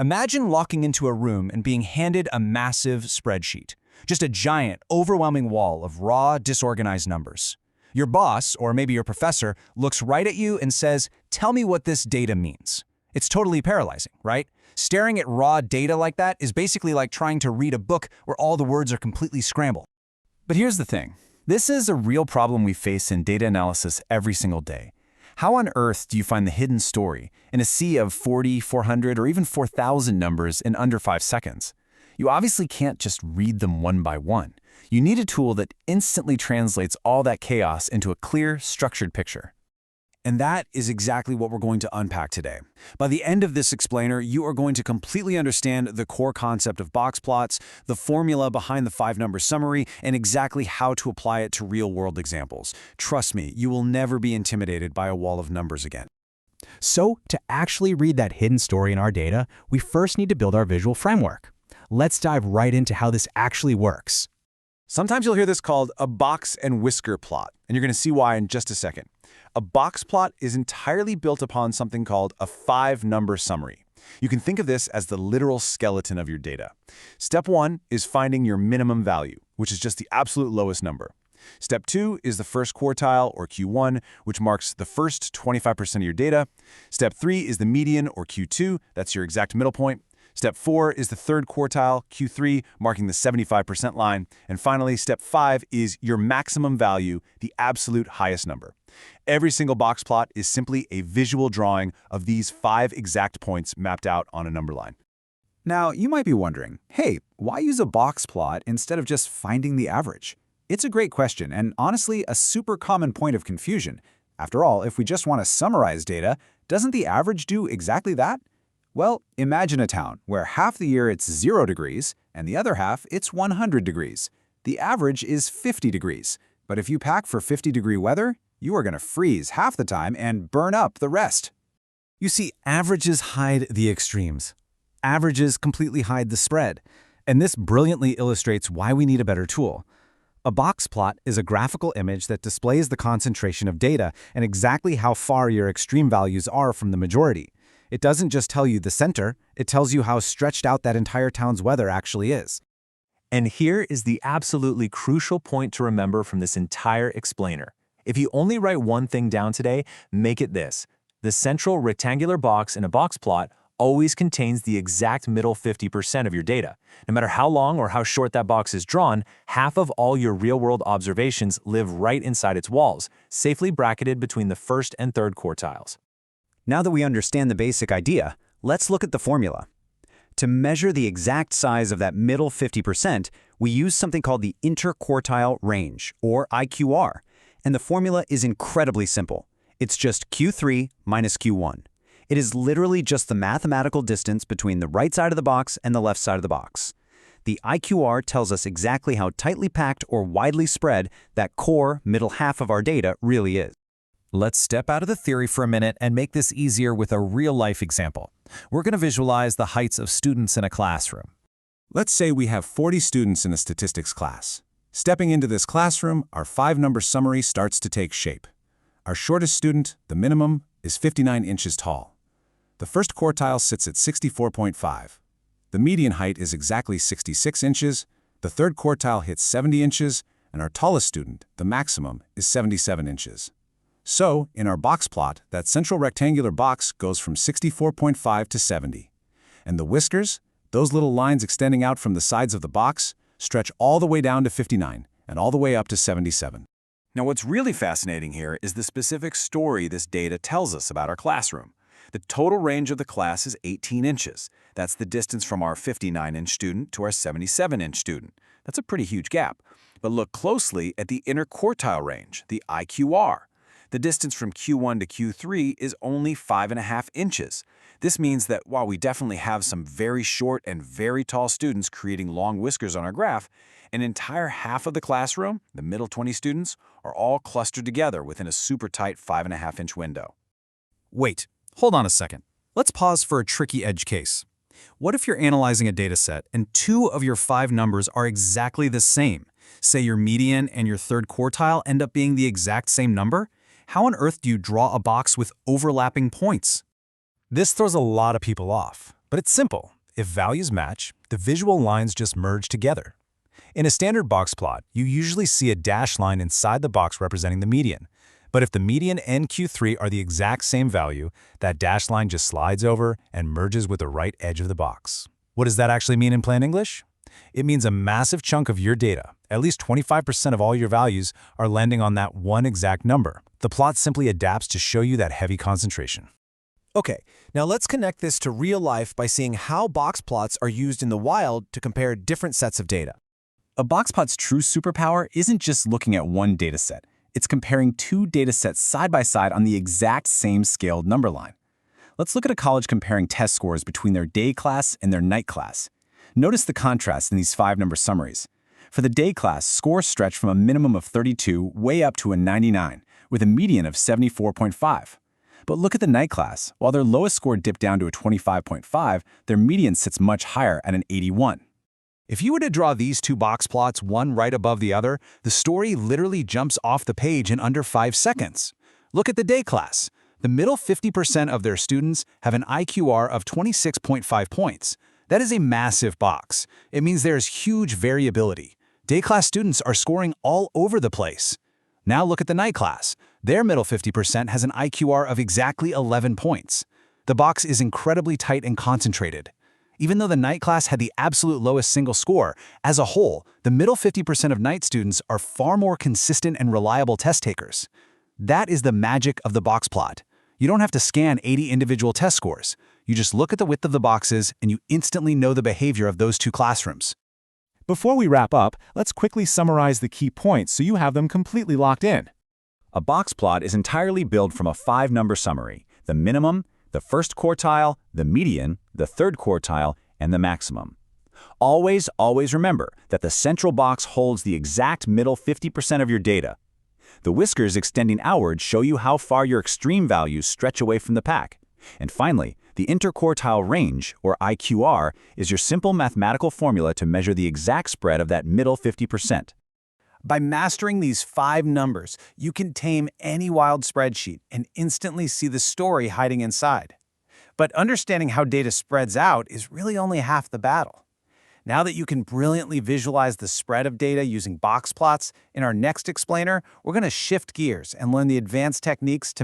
Imagine walking into a room and being handed a massive spreadsheet. Just a giant, overwhelming wall of raw, disorganized numbers. Your boss, or maybe your professor, looks right at you and says, "Tell me what this data means." It's totally paralyzing, right? Staring at raw data like that is basically like trying to read a book where all the words are completely scrambled. But here's the thing. This is a real problem we face in data analysis every single day. How on earth do you find the hidden story in a sea of 40, 400, or even 4,000 numbers in under 5 seconds? You obviously can't just read them one by one. You need a tool that instantly translates all that chaos into a clear, structured picture. And that is exactly what we're going to unpack today. By the end of this explainer, you are going to completely understand the core concept of box plots, the formula behind the 5-number summary, and exactly how to apply it to real-world examples. Trust me, you will never be intimidated by a wall of numbers again. So, to actually read that hidden story in our data, we first need to build our visual framework. Let's dive right into how this actually works. Sometimes you'll hear this called a box-and-whisker plot, and you're going to see why in just a second. A box plot is entirely built upon something called a 5-number summary. You can think of this as the literal skeleton of your data. Step 1 is finding your minimum value, which is just the absolute lowest number. Step 2 is the first quartile, or Q1, which marks the first 25% of your data. Step 3 is the median, or Q2, that's your exact middle point. Step 4 is the third quartile, Q3, marking the 75% line. And finally, step 5 is your maximum value, the absolute highest number. Every single box plot is simply a visual drawing of these 5 exact points mapped out on a number line. Now, you might be wondering, hey, why use a box plot instead of just finding the average? It's a great question and honestly a super common point of confusion. After all, if we just want to summarize data, doesn't the average do exactly that? Well, imagine a town where half the year it's 0 degrees and the other half it's 100 degrees. The average is 50 degrees. But if you pack for 50-degree weather, you are going to freeze half the time and burn up the rest. You see, averages hide the extremes. Averages completely hide the spread. And this brilliantly illustrates why we need a better tool. A box plot is a graphical image that displays the concentration of data and exactly how far your extreme values are from the majority. It doesn't just tell you the center, it tells you how stretched out that entire town's weather actually is. And here is the absolutely crucial point to remember from this entire explainer. If you only write one thing down today, make it this. The central rectangular box in a box plot always contains the exact middle 50% of your data. No matter how long or how short that box is drawn, half of all your real-world observations live right inside its walls, safely bracketed between the first and third quartiles. Now that we understand the basic idea, let's look at the formula. To measure the exact size of that middle 50%, we use something called the interquartile range, or IQR. And the formula is incredibly simple. It's just Q3 minus Q1. It is literally just the mathematical distance between the right side of the box and the left side of the box. The IQR tells us exactly how tightly packed or widely spread that core middle half of our data really is. Let's step out of the theory for a minute and make this easier with a real-life example. We're going to visualize the heights of students in a classroom. Let's say we have 40 students in a statistics class. Stepping into this classroom, our 5-number summary starts to take shape. Our shortest student, the minimum, is 59 inches tall. The first quartile sits at 64.5. The median height is exactly 66 inches, the third quartile hits 70 inches, and our tallest student, the maximum, is 77 inches. So, in our box plot, that central rectangular box goes from 64.5 to 70. And the whiskers, those little lines extending out from the sides of the box, stretch all the way down to 59 and all the way up to 77. Now, what's really fascinating here is the specific story this data tells us about our classroom. The total range of the class is 18 inches. That's the distance from our 59-inch student to our 77-inch student. That's a pretty huge gap. But look closely at the interquartile range, the IQR. The distance from Q1 to Q3 is only 5.5 inches. This means that while we definitely have some very short and very tall students creating long whiskers on our graph, an entire half of the classroom, the middle 20 students, are all clustered together within a super tight 5.5-inch window. Wait, hold on a second. Let's pause for a tricky edge case. What if you're analyzing a data set and 2 of your 5 numbers are exactly the same? Say your median and your third quartile end up being the exact same number? How on earth do you draw a box with overlapping points? This throws a lot of people off. But it's simple. If values match, the visual lines just merge together. In a standard box plot, you usually see a dashed line inside the box representing the median. But if the median and Q3 are the exact same value, that dashed line just slides over and merges with the right edge of the box. What does that actually mean in plain English? It means a massive chunk of your data, at least 25% of all your values, are landing on that one exact number. The plot simply adapts to show you that heavy concentration. Okay, now let's connect this to real life by seeing how box plots are used in the wild to compare different sets of data. A box plot's true superpower isn't just looking at one dataset. It's comparing two datasets side by side on the exact same scaled number line. Let's look at a college comparing test scores between their day class and their night class. Notice the contrast in these 5-number summaries. For the day class, scores stretch from a minimum of 32 way up to a 99, with a median of 74.5. But look at the night class. While their lowest score dipped down to a 25.5, their median sits much higher at an 81. If you were to draw these two box plots one right above the other, the story literally jumps off the page in under 5 seconds. Look at the day class. The middle 50% of their students have an IQR of 26.5 points. That is a massive box. It means there is huge variability. Day class students are scoring all over the place. Now look at the night class. Their middle 50% has an IQR of exactly 11 points. The box is incredibly tight and concentrated. Even though the night class had the absolute lowest single score, as a whole, the middle 50% of night students are far more consistent and reliable test takers. That is the magic of the box plot. You don't have to scan 80 individual test scores. You just look at the width of the boxes and you instantly know the behavior of those two classrooms. Before we wrap up, let's quickly summarize the key points so you have them completely locked in. A box plot is entirely built from a 5-number summary: the minimum, the first quartile, the median, the third quartile, and the maximum. Always remember that the central box holds the exact middle 50% of your data. The whiskers extending outward show you how far your extreme values stretch away from the pack. And finally, the interquartile range, or IQR, is your simple mathematical formula to measure the exact spread of that middle 50%. By mastering these 5 numbers, you can tame any wild spreadsheet and instantly see the story hiding inside. But understanding how data spreads out is really only half the battle. Now that you can brilliantly visualize the spread of data using box plots, in our next explainer, we're going to shift gears and learn the advanced techniques to